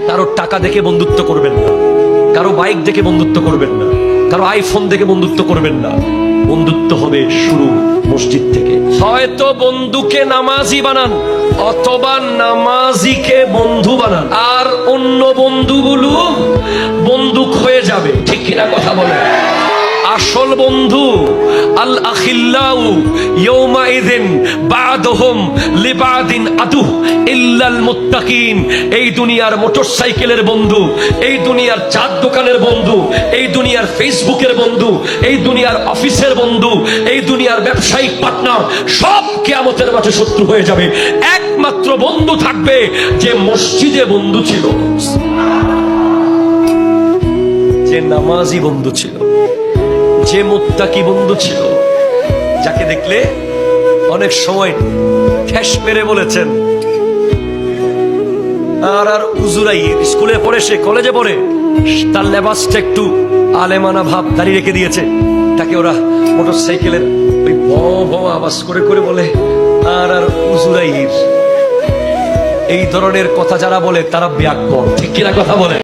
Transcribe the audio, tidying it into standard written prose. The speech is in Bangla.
কারো টাকা দেখে বন্ধুত্ব করবেন না, কারো বাইক দেখে বন্ধুত্ব করবেন না, কারো আইফোন দেখে বন্ধুত্ব করবেন না। বন্ধুত্ব হবে শুরু মসজিদ থেকে। হয়তো বন্ধুকে নামাজি বানান অথবা নামাজিকে বন্ধু বানান, আর অন্য বন্ধুগুলো বন্দুক হয়ে যাবে। ঠিক কিনা কথা বলে? আসল বন্ধু আল আখিল্লাউ ইয়াউমাইযিন বা'দুহুম লিবাদিন আদু ইল্লাল মুত্তাকিন। এই দুনিয়ার মোটরসাইকেলের বন্ধু, এই দুনিয়ার চার দোকানের বন্ধু, এই দুনিয়ার ফেসবুকের বন্ধু, এই দুনিয়ার অফিসের বন্ধু, এই দুনিয়ার ব্যবসায়িক পার্টনার সব কিয়ামতের মাঠে শত্রু হয়ে যাবে। একমাত্র বন্ধু থাকবে যে মসজিদে বন্ধু ছিল, যে নামাজি বন্ধু ছিল, যে মুত্তাকি বন্ধু ছিল, যাকে দেখলে অনেক সময় ঠেস মেরে বলেছেন আর উজুরাই স্কুলে পড়ে, সে কলেজে পড়ে, তার লেবাসটা একটু আলেমানা ভাব, দাঁড়িয়ে রেখে দিয়েছে, তাকে ওরা মোটরসাইকেলের ওই ভ ভ আওয়াজ করে করে বলে আর উজুরাই। এই ধরনের কথা যারা বলে তারা ব্যাকরণ। ঠিক কিনা কথা বলে?